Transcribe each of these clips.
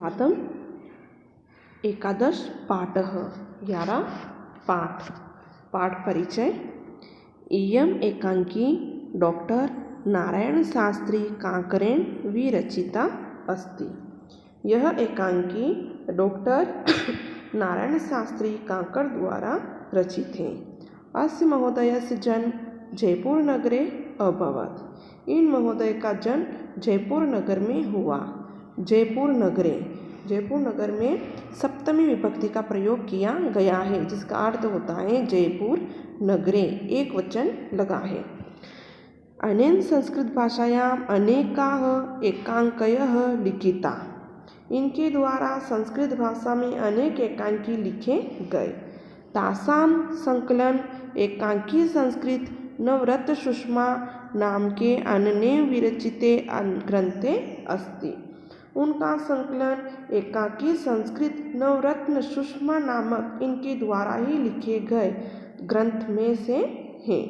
स्वागतम। एकादश पाठः 11 पाठ पाठ परिचय। इयम् एकांकी डॉक्टर नारायण शास्त्री कांकरेण विरचिता अस्ति। यह एकांकी डॉक्टर नारायण शास्त्री कांकर द्वारा रचित है। अस्य महोदयस्य जन्म जयपुर नगरे अभवत्। इन महोदय का जन्म जयपुर नगर में हुआ। जयपुर नगर में सप्तमी विभक्ति का प्रयोग किया गया है, जिसका अर्थ होता है जयपुर नगरे, एक वचन लगा है। अनेन संस्कृत भाषायाम अनेकाः एकांकयः लिखिता। इनके द्वारा संस्कृत भाषा में अनेक एकांकी लिखे गए। तासां संकलन एकांकी संस्कृत नवरत्न सुषमा नाम के अन्य विरचिते ग्रंथे अस्ति। उनका संकलन एकांकी संस्कृत नवरत्न सुषमा नामक इनके द्वारा ही लिखे गए ग्रंथ में से है।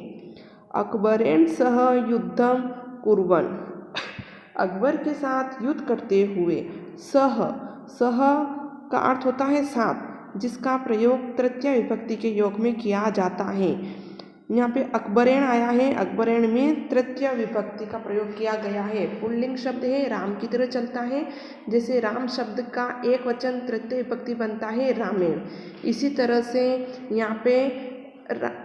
अकबरेण सह युद्धम कुर्वन्, अकबर के साथ युद्ध करते हुए। सह का अर्थ होता है साथ, जिसका प्रयोग तृतीय विभक्ति के योग में किया जाता है। यहाँ पे अकबरेण आया है, अकबरेण में तृतीय विभक्ति का प्रयोग किया गया है। पुल्लिंग शब्द है, राम की तरह चलता है। जैसे राम शब्द का एक वचन तृतीय विभक्ति बनता है रामेण, इसी तरह से यहाँ पे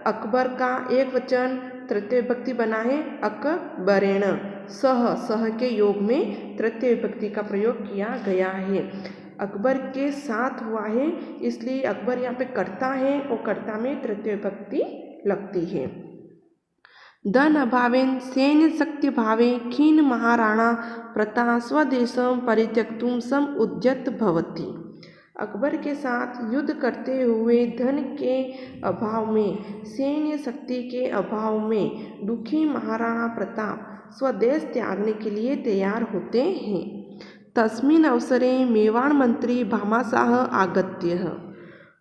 अकबर का एक वचन तृतीय विभक्ति बना है अकबरेण। सह के योग में तृतीय विभक्ति का प्रयोग किया गया है। अकबर के साथ हुआ है, इसलिए अकबर यहाँ पे कर्ता है और कर्ता में तृतीय विभक्ति लगती है। धन अभावेन सैन्य शक्ति भावे खीन महाराणा प्रता स्वदेशम परित्यक्तुम सम उद्यत भवति। अकबर के साथ युद्ध करते हुए धन के अभाव में, सैन्य शक्ति के अभाव में दुखी महाराणा प्रताप स्वदेश त्यागने के लिए तैयार होते हैं। तस्मिन् अवसरे मेवाड़ मंत्री भामाशाह आगत्य।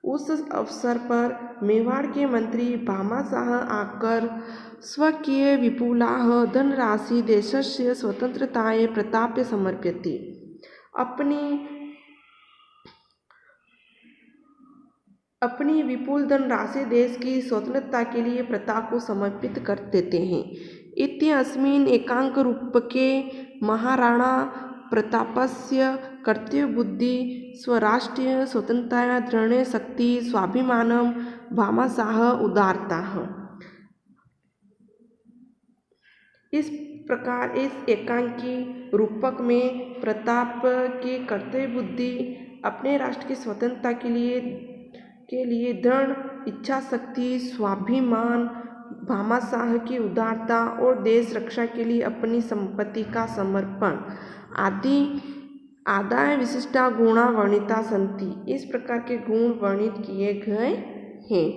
उस अवसर पर मेवाड़ के मंत्री भामाशाह आकर स्वकीय विपुलाः धनराशि देशस्य स्वतंत्रतायै प्रतापे समर्पयति। अपनी विपुल धनराशि देश की स्वतंत्रता के लिए प्रताप को समर्पित कर देते हैं। इत्यस्मिन् एकांक रूपके महाराणा प्रतापस्य कर्तव्यबुद्धि स्वराष्ट्रीय स्वतंत्रता दृढ़ शक्ति स्वाभिमानम भामाशाह उदारता। इस प्रकार इस एकांकी रूपक में प्रताप की कर्तव्य बुद्धि, अपने राष्ट्र की स्वतंत्रता के लिए दृढ़ इच्छा शक्ति, स्वाभिमान, भामाशाह की उदारता और देश रक्षा के लिए अपनी संपत्ति का समर्पण आदि आदाय विशिष्टा गुणा वर्णिता सन्ति। इस प्रकार के गुण वर्णित किए गए हैं।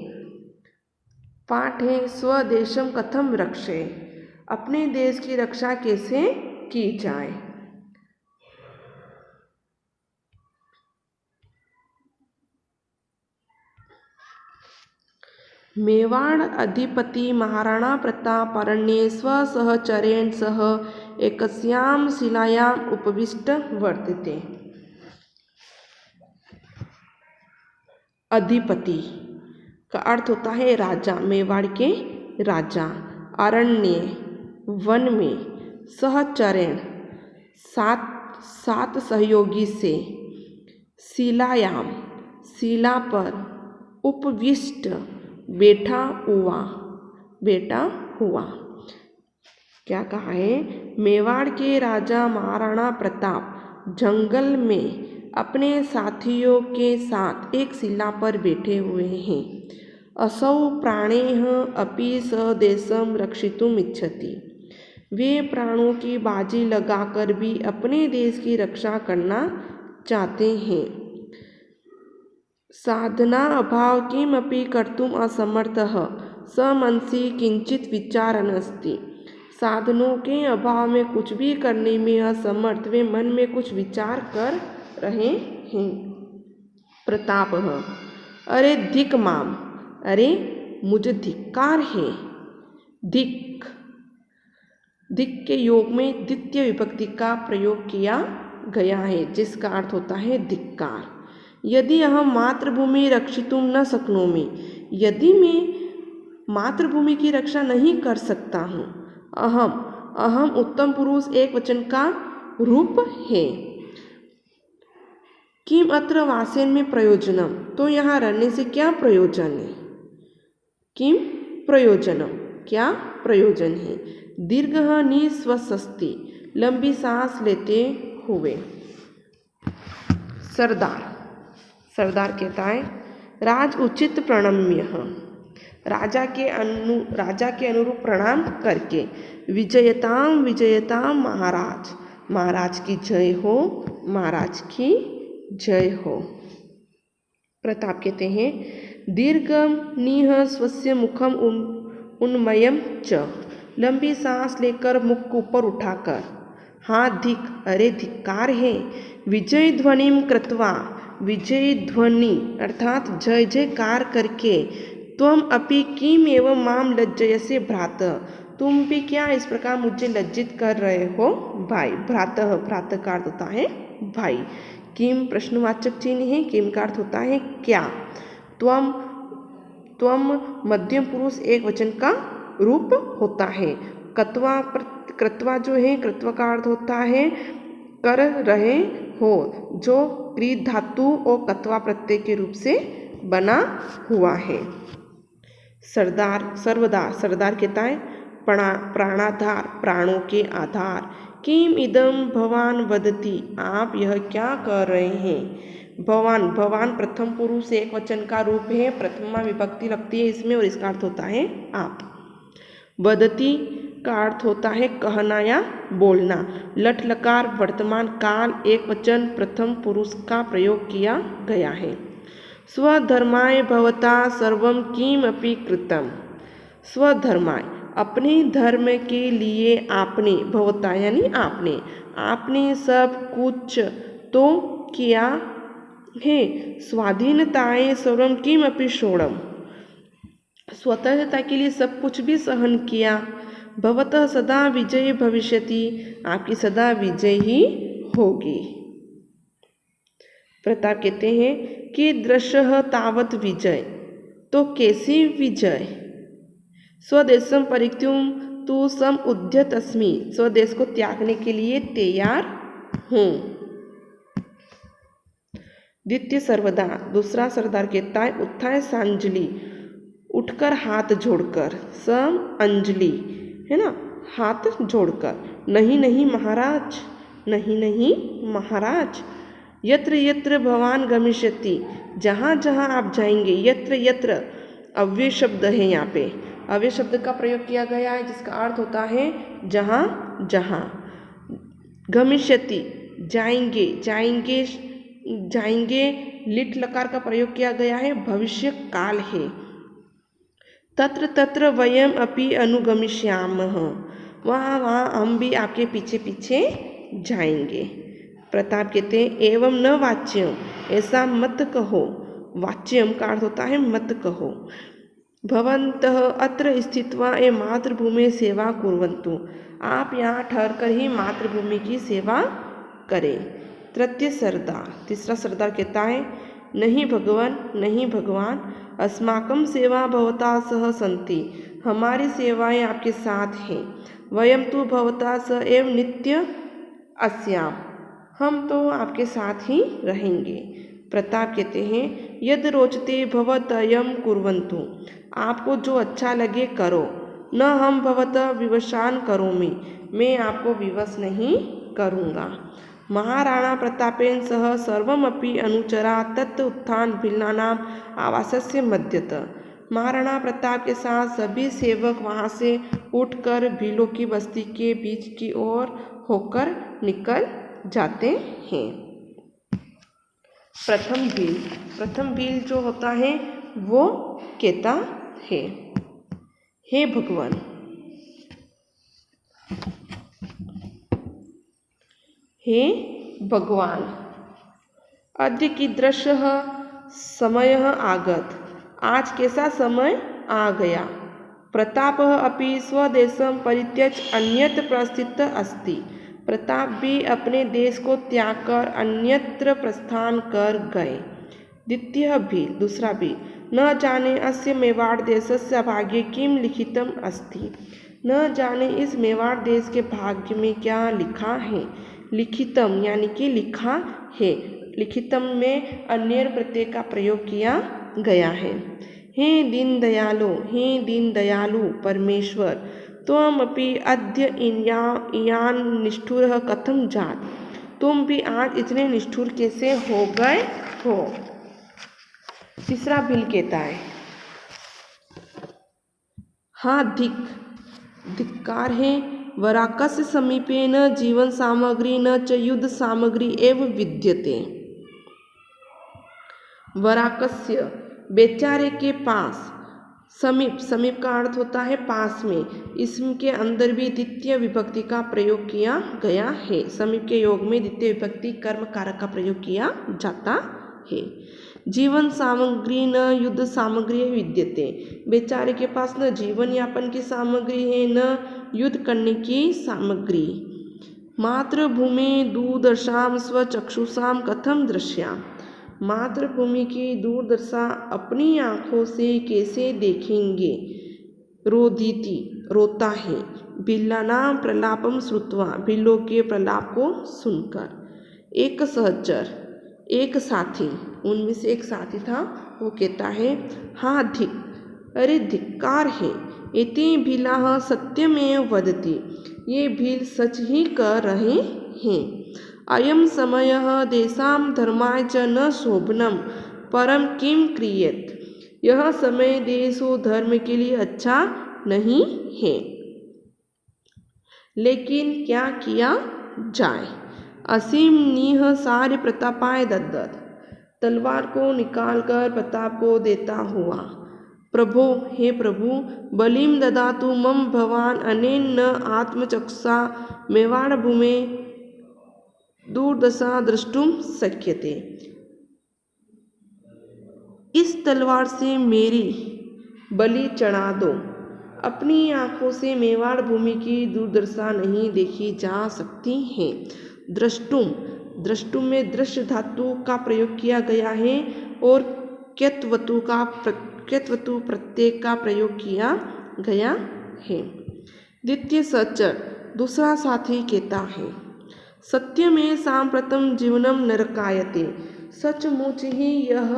पाठ है स्वदेशम कथम रक्षे, अपने देश की रक्षा कैसे की जाए। मेवाड़ अधिपति महाराणा प्रताप अरण्ये स्वसहचरेण सह एकस्यां शिलायां उपविष्ट वर्तते। अधिपति का अर्थ होता है राजा, मेवाड़ के राजा। अरण्य वन में, सहचरेण सात सहयोगी से, शिलायाम शिला पर, उपविष्ट बैठा हुआ। क्या कहा है? मेवाड़ के राजा महाराणा प्रताप जंगल में अपने साथियों के साथ एक शिला पर बैठे हुए हैं। असौ प्राणेः अपि स देशम रक्षितुम इच्छति। वे प्राणों की बाजी लगाकर भी अपने देश की रक्षा करना चाहते हैं। साधना अभाव किमपि कर्तुम असमर्थः स मनसि किंचित विचार नास्ति। साधनों के अभाव में कुछ भी करने में असमर्थ वे मन में कुछ विचार कर रहे हैं। प्रतापः अरे धिक माम, अरे मुझे धिक्कार है। धिक के योग में द्वितीय विभक्ति का प्रयोग किया गया है, जिसका अर्थ होता है धिक्कार। यदि अहम मातृभूमि रक्षितुम न शक्नोमि, यदि मैं मातृभूमि की रक्षा नहीं कर सकता हूँ। अहम, अहम उत्तम पुरुष एक वचन का रूप है। किम अत्र वासेन में प्रयोजनम, तो यहाँ रहने से क्या प्रयोजन है। किम प्रयोजनम, क्या प्रयोजन है। दीर्घ निश्वसति, लंबी सांस लेते हुए। सरदार, सरदार कहता है राज उचित प्रणम्य, राजा के अनुरूप प्रणाम करके। विजयताम विजयताम महाराज, महाराज की जय हो, महाराज की जय हो। प्रताप कहते हैं दीर्घम निह स्वस्य मुखम उन्मयम च, लंबी सांस लेकर मुख को ऊपर उठाकर। हाँ धिक, अरे धिक्कार है। विजय ध्वनिम कृत्वा, विजय ध्वनि अर्थात जय जयकार करके। त्वम अपि किम एवं माम लज्जयसे भ्रात, तुम भी क्या इस प्रकार मुझे लज्जित कर रहे हो भाई। भ्रातः, भ्रातः का अर्थ होता है भाई। किम प्रश्नवाचक चिन्ह है, किम का अर्थ होता है क्या। त्वम, त्वम मध्यम पुरुष एक वचन का रूप होता है। कत्वा, कृत्वा जो है, कृत्वा का अर्थ होता है कर रहे हो, जो क्रिय धातु और कत्वा प्रत्यय के रूप से बना हुआ है। सरदार, सर्वदार, सरदार कहता है प्राणाधार, प्राणों के आधार। किम इदम भवान वदति, आप यह क्या कर रहे हैं। भवान, भवान प्रथम पुरुष एक वचन का रूप है, प्रथमा विभक्ति लगती है इसमें और इसका अर्थ होता है आप। वदति का अर्थ होता है कहना या बोलना। लट लकार वर्तमान काल एक वचन प्रथम पुरुष का प्रयोग किया गया है। स्वधर्माय भवता सर्वम किमपि कृतम, स्वधर्माय अपने धर्म के लिए आपने, भवता यानी आपने, आपने सब कुछ तो किया है। स्वाधीनताए सर्वम किमपि शोणम, स्वतंत्रता के लिए सब कुछ भी सहन किया। भवतः सदा विजय भविष्यति, आपकी सदा विजय ही होगी। प्रताप कहते हैं कि दृश्य तावत विजय, तो कैसी विजय। स्वदेशम परित्युम तु सम उद्यत अस्मि, स्वदेश को त्यागने के लिए तैयार हूँ। द्वितीय सर्वदा, दूसरा सरदार कहता है उत्थाय सांजलि, उठकर हाथ जोड़कर। सम अंजलि है ना, हाथ जोड़कर। नहीं नहीं महाराज, नहीं नहीं महाराज। यत्र यत्र भवान गमिष्यति, जहाँ जहाँ आप जाएंगे। यत्र यत्र अव्यय शब्द है, यहाँ पे अव्यय शब्द का प्रयोग किया गया है, जिसका अर्थ होता है जहाँ जहाँ। गमिष्यति जाएंगे, जाएंगे, जाएंगे। लिट लकार का प्रयोग किया गया है, भविष्य काल है। तत्र तत्र वयम अपि अनुगमिष्यामः, वहाँ वहाँ हम भी आपके पीछे पीछे जाएंगे। प्रताप कहते हैं एवं न वाच्यम, ऐसा मत कहो। वाच्यम का अर्थ होता है मत कहो। भवन्तः अत्र स्थित्वा ए मातृभूमि सेवा कुर्वन्तु, आप यहाँ ठहर कर ही मातृभूमि की सेवा करें। तृतीय सरदार, तीसरा सरदार कहता है नहीं भगवान, नहीं भगवान। अस्माकं सेवा भवता सह सन्ति, हमारी सेवाएं आपके साथ हैं। वयम तो भवता सह एव नित्य अस्याम, हम तो आपके साथ ही रहेंगे। प्रताप कहते हैं यद रोचते भवतयम कुर्वन्तु, आपको जो अच्छा लगे करो। न हम भवतः विवशान करोमि, मैं आपको विवश नहीं करूँगा। महाराणा प्रतापेन सह सर्वमपि अनुचरा तत् उत्थान भिल्लानाम आवासस्य मध्यतः, महाराणा प्रताप के साथ सभी सेवक वहाँ से उठकर भीलों की बस्ती के बीच की ओर होकर निकल जाते हैं। प्रथम भील, प्रथम भील जो होता है वो कहता है हे भगवान, हे भगवान, अद्य कीदृशः समयः आगत, आज कैसा समय आ गया। प्रतापः अपि स्वदेशं परित्यज्य अन्यत्र प्रस्थितः अस्ति, प्रताप भी अपने देश को त्याग कर अन्यत्र प्रस्थान कर गए। द्वितीय भील, दूसरा भील, न जाने अस्य मेवाड़ देशस्य भाग्ये किम लिखितम अस्ति। न जाने इस मेवाड़ देश के भाग्य में क्या लिखा है। लिखितम यानी कि लिखा है। लिखितम में अन्य प्रत्यय का प्रयोग किया गया है। हे दीन दयालु परमेश्वर, त्वमपि अद्य इयान निष्ठुरः कथम जात। तुम भी आज इतने निष्ठुर कैसे हो गए हो। तीसरा भील कहता है, हाँ धिक्कार है। वराकस्य समीपे न जीवन सामग्री न च युद्ध सामग्री एव विद्यते। वराकस्य बेचारे के पास, समीप का अर्थ होता है पास में। इसके अंदर भी द्वितीय विभक्ति का प्रयोग किया गया है। समीप के योग में द्वितीय विभक्ति कर्म कारक का प्रयोग किया जाता है। जीवन सामग्री न युद्ध सामग्री विद्यते। बेचारे के पास न जीवन यापन की सामग्री है न युद्ध करने की सामग्री। मातृभूमि दूरदर्शाम स्वचक्षुषाम कथम दृश्याम। मातृभूमि की दूरदर्शा अपनी आँखों से कैसे देखेंगे। रोदीति रोता है। बिल्लानां प्रलापम श्रुत्वा, बिल्लों के प्रलाप को सुनकर। एक सहचर एक साथी, उनमें से एक साथी था, वो कहता है, हाँ अरे धिक्कार है। इति भीलाः सत्यमेव वदति। ये भील सच ही कह रहे हैं। अयम समयः देशां धर्माय च न शोभनम परम किम क्रियेत। यह समय देश और धर्म के लिए अच्छा नहीं है, लेकिन क्या किया जाए। असीम नीह सार्य प्रतापाय दद्दत। तलवार को निकालकर प्रताप को देता हुआ, प्रभो हे प्रभु, बलिम ददातु मम भवान अनेन न आत्मचक्षुषा मेवाड़ भूमे दूरदशा द्रष्टुम शक्यते। इस तलवार से मेरी बलि चढ़ा दो। अपनी आँखों से मेवाड़ भूमि की दूरदर्शा नहीं देखी जा सकती है। द्रष्टुम में दृश्य धातु का प्रयोग किया गया है और क्यत्वतु प्रत्यय का प्रयोग किया गया है। द्वितीय सचर, दूसरा साथी कहता है, सत्य में सांप्रतम जीवनम नरकायते। सचमुच ही यह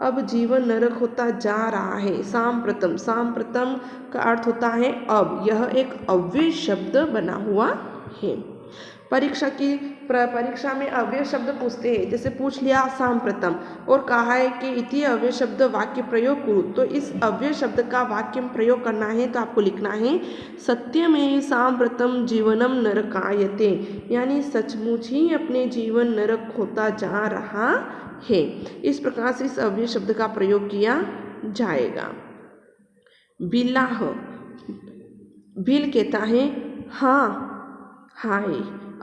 अब जीवन नरक होता जा रहा है। सांप्रतम का अर्थ होता है अब। यह एक अव्यय शब्द बना हुआ है। परीक्षा में अव्यय शब्द पूछते हैं। जैसे पूछ लिया सांप्रतम और कहा है कि इति अव्यय शब्द वाक्य प्रयोग करो, तो इस अव्यय शब्द का वाक्य में प्रयोग करना है तो आपको लिखना है सत्य में सांप्रतम जीवनम नरकायते, यानी सचमुच ही अपने जीवन नरक होता जा रहा है। इस प्रकार से इस अव्यय शब्द का प्रयोग किया जाएगा। बिल्लाह, भील कहता है, हाँ हाय,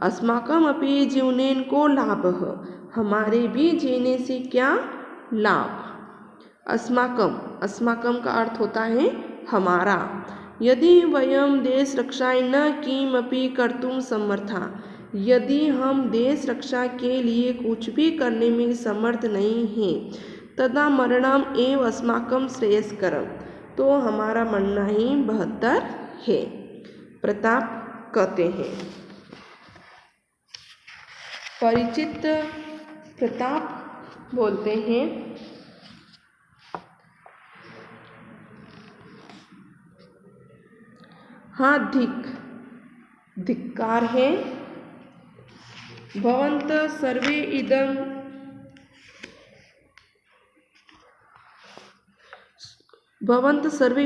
अस्माकम अपि जीवनेन को लाभः। हमारे भी जीने से क्या लाभ। अस्माकम का अर्थ होता है हमारा। यदि वयम देश रक्षाय न किमपि कर्तुम समर्था। यदि हम देश रक्षा के लिए कुछ भी करने में समर्थ नहीं हैं, तदा मरणम एव अस्माकम श्रेयस्करम। तो हमारा मरना ही बेहतर है। प्रताप कहते हैं, परिचित प्रताप बोलते हैं, हाँ धिक्कार है। भवन्त सर्वे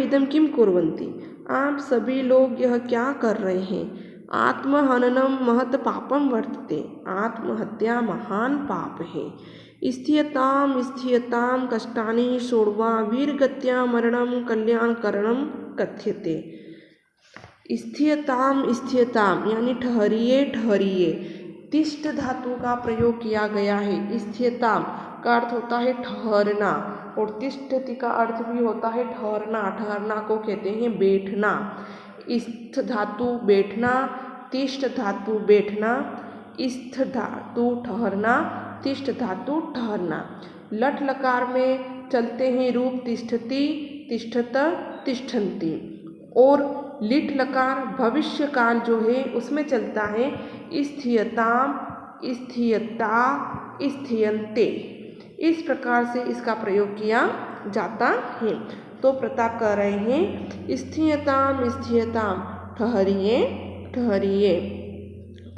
इदम किम कुर्वन्ति। आप सभी लोग यह क्या कर रहे हैं। आत्महननम महत् पापम वर्तते। आत्महत्या महान पाप है। स्थियताम कष्टानि सोढ्वा वीरगत्या मरणम कल्याणकरणम कथ्यते। स्थियताम यानी ठहरिए। तिष्ठ धातु का प्रयोग किया गया है। स्थियताम का अर्थ होता है ठहरना और तिष्ठति का अर्थ भी होता है ठहरना। ठहरना को कहते हैं बैठना। स्थ धातु बैठना, तिष्ठ धातु बैठना, स्थ धातु ठहरना, तिष्ठ धातु ठहरना। लट लकार में चलते हैं रूप तिष्ठति, तिष्ठत, तिष्ठन्ति। और लिट लकार भविष्य काल जो है उसमें चलता है स्थियताम, स्थियता, स्थियन्ते। इस प्रकार से इसका प्रयोग किया जाता है। तो प्रताप कह रहे हैं स्थियताम, स्थियताम, ठहरिए, ठहरिए।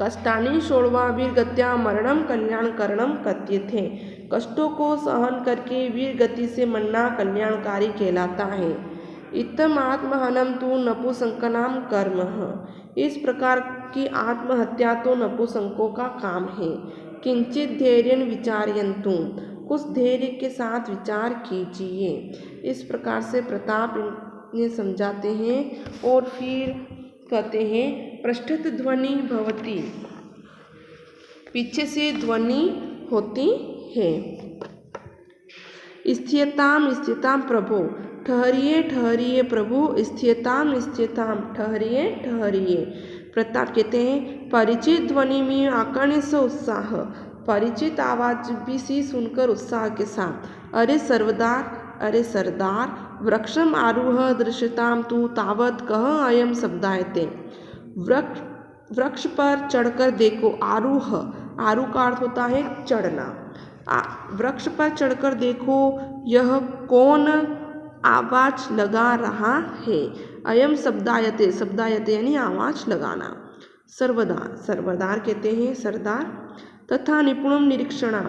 कष्टानि षोडवाभिर्गत्या मरणम कल्याण करणम कथ्यते। कष्टों को सहन करके वीर गति से मरना कल्याणकारी कहलाता है। इत्थम आत्महनम तु नपुंसकानां कर्म। इस प्रकार की आत्महत्या तो नपुंसकों का काम है। किंचित धैर्यं विचारयन्तु, कुछ धैर्य के साथ विचार कीजिए। इस प्रकार से प्रताप इन्हें समझाते हैं और फिर कहते हैं पृष्ठत ध्वनि भवति, पीछे से ध्वनि होती है। स्थियताम, स्थियताम प्रभो, ठहरिए, ठहरिए प्रभु, स्थियताम, स्थियताम, ठहरिए, ठहरिए। प्रताप कहते हैं परिचित ध्वनि में आकर्ण्य से उत्साह, परिचित आवाज भी सी सुनकर उत्साह के साथ। अरे सर्वदार, अरे सरदार, वृक्षम आरूह दृश्यताम तु तावत कह अयम शब्दायते। वृक्ष पर चढ़कर देखो, आरूह, आरूह का अर्थ होता है चढ़ना। वृक्ष पर चढ़कर देखो, यह कौन आवाज लगा रहा है। अयम शब्दायते, शब्दायते यानी आवाज लगाना। सर्वदार, सर्वदार कहते हैं सरदार। तथा निपुणम निरीक्षणा,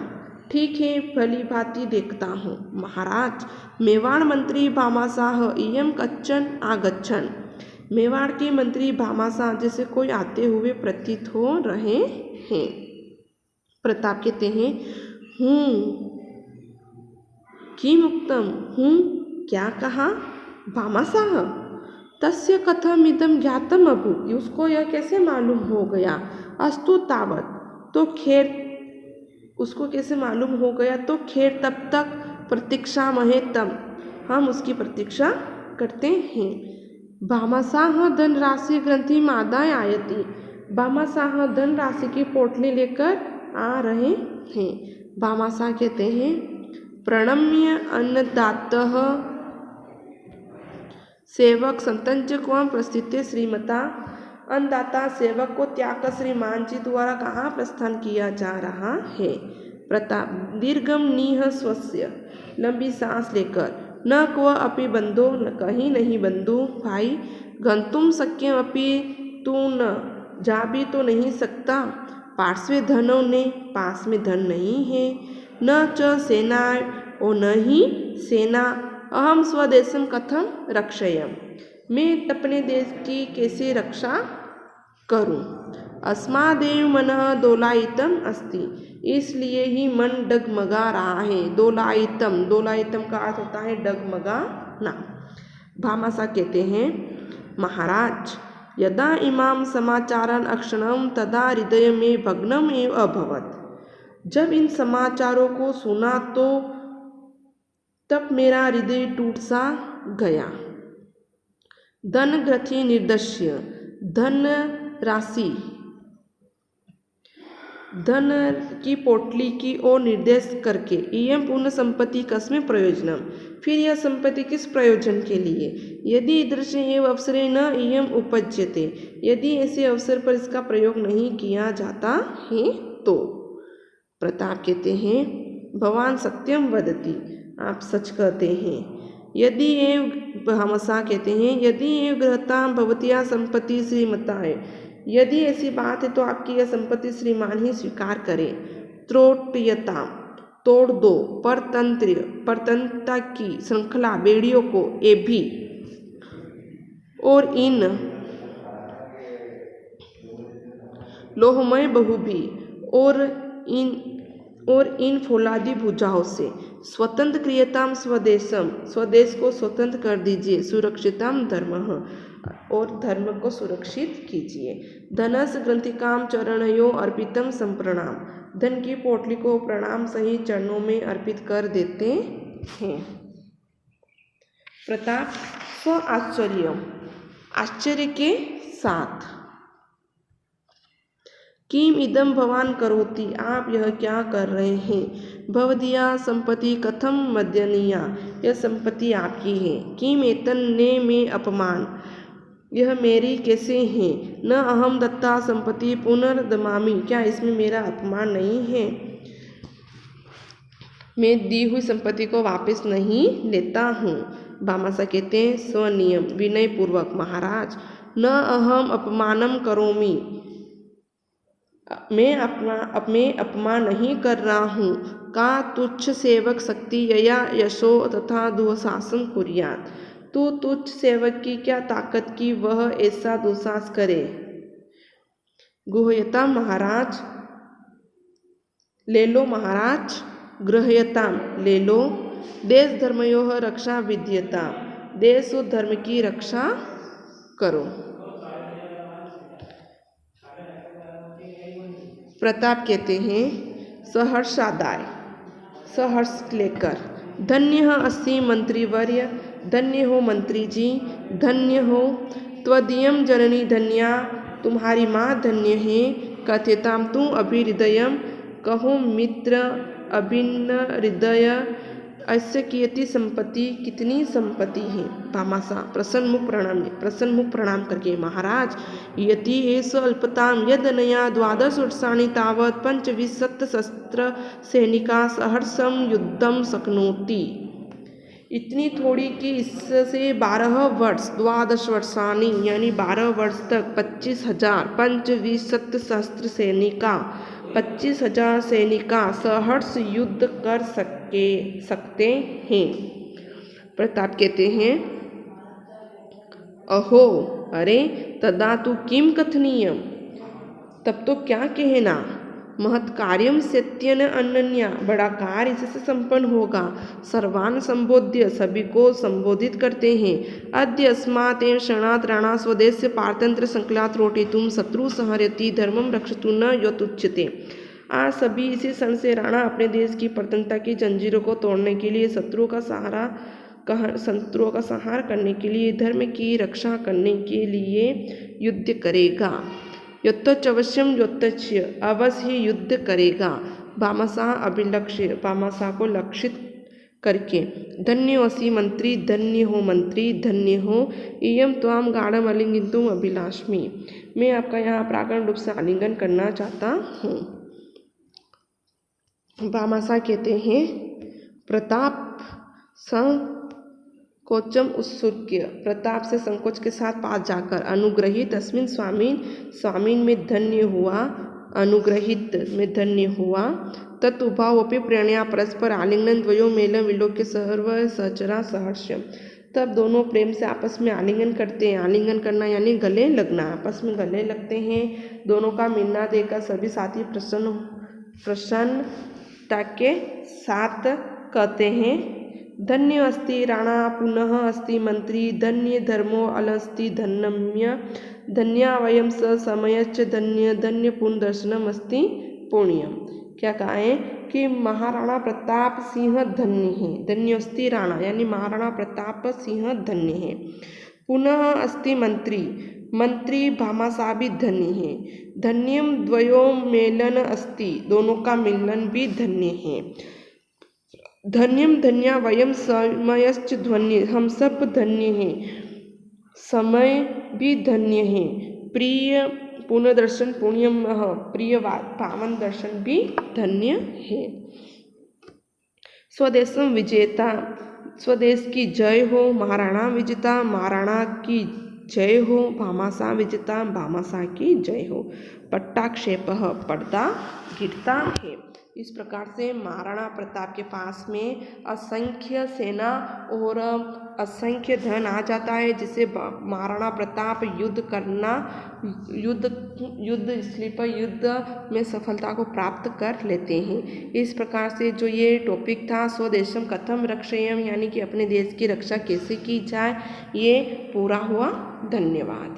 ठीक है भली भांति देखता हूँ। महाराज, मेवाड़ मंत्री भामाशाह इयम कच्चन आगच्छन। मेवाड़ के मंत्री भामाशाह जैसे कोई आते हुए प्रतीत हो रहे हैं। प्रताप कहते हैं हूँ, किमुक्तम, हूँ क्या कहा। भामाशाह, तस्य कथम इदम ज्ञातम अभूत, उसको यह कैसे मालूम हो गया। अस्तु तावत, तो खैर उसको कैसे मालूम हो गया, तो खैर तब तक प्रतीक्षा महे, तब हम उसकी प्रतीक्षा करते हैं। भामाशाह धन राशि ग्रंथि मादाय आयति, भामाशाह धन राशि की पोटली लेकर आ रहे हैं। भामाशाह कहते हैं प्रणम्य अन्नदातः सेवक संतंच क्वं प्रस्थिते श्रीमता। अन्नदाता सेवक को त्याग कर श्रीमान जी द्वारा कहाँ प्रस्थान किया जा रहा है। प्रताप दीर्घम नीह स्वस्य, लंबी सांस लेकर। न क्व अपि बंधो, न कहीं नहीं बंधु भाई। गंतुम शक्यम अपि, तू न जा भी तो नहीं सकता। पार्श्वे धनो ने, पास में धन नहीं है। न च सेना, और न ही सेना। अहम स्वदेशम कथम रक्षयम, मैं अपने देश की कैसे रक्षा करूं। अस्मादेव मनः दोलायितम अस्ति, इसलिए ही मन डगमगा रहा है। दोलायितम, दोलायितम का अर्थ होता है डगमगाना। भामाशाह कहते हैं महाराज, यदा इमाम समाचारन अक्षणम तदा हृदय में भग्नम एव अभवत। जब इन समाचारों को सुना तो तब मेरा हृदय टूट सा गया। धन ग्रथि निर्दश्य, धन राशि, धन की पोटली की ओर निर्देश करके। इयम पूर्ण संपत्ति कस्मिन् प्रयोजनम, फिर यह संपत्ति किस प्रयोजन के लिए। यदि ईदृश एव अवसरे न इयम उपज्यते, यदि ऐसे अवसर पर इसका प्रयोग नहीं किया जाता है तो। प्रताप कहते हैं भगवान सत्यम वदति, आप सच कहते हैं। यदि एव, भामाशाह कहते हैं यदि एव गृहतां भवत्या संपत्ति श्रीमताय, यदि ऐसी बात है तो आपकी यह संपत्ति श्रीमान ही स्वीकार करें। त्रोटयता, तोड़ दो। परतंत्र, परतंत्रता की श्रृंखला, बेड़ियों को। ए भी, और इन लोहमय बहुभी, और इन फौलादी भुजाओं से। स्वतंत्र क्रियताम स्वदेशम, स्वदेश को स्वतंत्र कर दीजिए। सुरक्षिताम धर्मः, और धर्म को सुरक्षित कीजिए। धनस ग्रंथिकाम चरणयो अर्पितम संप्रणाम, धन की पोटली को प्रणाम सहित चरणों में अर्पित कर देते हैं। प्रताप स्व आश्चर्य, आश्चर्य के साथ। किम इदम भवान करोति, आप यह क्या कर रहे हैं। भवदीया संपत्ति कथम मदनीया, यह संपत्ति आपकी है। किम एतन ने में अपमान, यह मेरी कैसे है। न अहम दत्ता संपत्ति पुनर्दमामि, क्या इसमें मेरा अपमान नहीं है। मैं दी हुई संपत्ति को वापस नहीं लेता हूँ। भामाशाह कहते हैं स्वनियम विनय पूर्वक, महाराज न अहम अपमानम करोमि, मैं अपमान नहीं कर रहा हूँ। का तुच्छ सेवक शक्ति यया यशो तथा दुःशासन कुर्यात्, तो तुच्छ सेवक की क्या ताकत की वह ऐसा दुस्साहस करे। गुह्यता महाराज, ले लो महाराज। गृह्यताम, ले लो। देश धर्मयोः रक्षा विद्यता, देश और धर्म की रक्षा करो। प्रताप कहते हैं सहर्षादाय, सहर्ष लेकर। धन्य अस्ति मंत्रीवर्य, धन्य हो मंत्री जी, धन्य हो। त्वदीयम जननी धन्या, तुम्हारी माँ धन्य है। कथ्यताम तू अभिहृदयम, कहो मित्र अभिन्न हृदय। ऐसे कीयति संपत्ति, कितनी संपत्ति है। भामाशाह प्रसन्न मुख प्रणाम करके, महाराज यति एष अल्पताम यदनया 12 वर्षाणि तावत् 25 शस्त्र सैनिका सहर्षम युद्धम शक्नोति, इतनी थोड़ी कि इससे 12 वर्ष 12 वर्षाणी यानी 12 वर्ष तक 25,000 25 शस्त्र सैनिका 25,000 सैनिका सहर्ष युद्ध कर सकते हैं। प्रताप कहते हैं अहो, अरे तदा तु किम कथनीयम, तब तो क्या कहना। महत् कार्यम सत्यन अनन्या, बड़ा कार्य इससे संपन्न होगा। सर्वान संबोध्य, सभी को संबोधित करते हैं। अद्य अस्मात् एव क्षणात् राणा स्वदेश पारतंत्र संकलात् रोटितुम शत्रु संहरति धर्मम रक्षतु न यतुच्यते। आज सभी इसी क्षण से राणा अपने देश की प्रतंत्रता की जंजीरों को तोड़ने के लिए, शत्रुओं का संहार करने के लिए, धर्म की रक्षा करने के लिए युद्ध करेगा। यत्तच अवश्यम योत्तच्य, अवश्य ही युद्ध करेगा। भामाशाह अभिलक्ष्य, भामाशाह को लक्षित करके। धन्योऽसि मंत्री, धन्य हो मंत्री, धन्य हो। इयं त्वाम गाढ़म आलिंगितुम अभिलाषमि, मैं आपका यहाँ प्राकरण रूप से आलिंगन करना चाहता हूँ। भामाशाह कहते हैं प्रताप संकोचम उत्सुक्य, प्रताप से संकोच के साथ पास जाकर। अनुग्रहित अस्मिन् स्वामीन में धन्य हुआ, अनुग्रहित में धन्य हुआ। तत्उभावपि प्रणया परस्पर आलिंगन द्वयो मेलम विलोक्य सर्व सहचरा सहर्षम, तब दोनों प्रेम से आपस में आलिंगन करते हैं। आलिंगन करना यानी गले लगना, आपस में गले लगते हैं। दोनों का मिलना देखकर सभी साथी प्रसन्नता के साथ कहते हैं धन्य अस्ति राणा पुनः अस्ति मंत्री, धन्य धर्मो अलस्ति धन्यम्य, धन्या वयम स समयश्च धन्य, धन्य पुण्य दर्शनम अस्ति पुण्यम। क्या कहा है कि महाराणा प्रताप सिंह धन्य है। धन्योस्ति राणा यानी महाराणा प्रताप सिंह धन्य है। पुनः अस्ति मंत्री, मंत्री भामाशाह भी धन्य है। धन्यम द्वयो मेलन अस्ति, दोनों का मिलन भी धन्य है। धन्यम धन्या वयम समयश्च धन्य, हम सब धन्य हैं। समय भी धन्य है। प्रिय पुण्य दर्शन पुण्यम, प्रिय पावन दर्शन भी धन्य है। स्वदेशम विजेता, स्वदेश की जय हो। महाराणा विजेता, महाराणा की जय हो। भामाशाह विजेता, भामाशाह की जय हो। पट्टाक्षेपः, पर्दा गिरता है। इस प्रकार से महाराणा प्रताप के पास में असंख्य सेना और असंख्य धन आ जाता है, जिसे महाराणा प्रताप युद्ध में सफलता को प्राप्त कर लेते हैं। इस प्रकार से जो ये टॉपिक था स्वदेशम कथम रक्षेयम, यानी कि अपने देश की रक्षा कैसे की जाए, ये पूरा हुआ। धन्यवाद।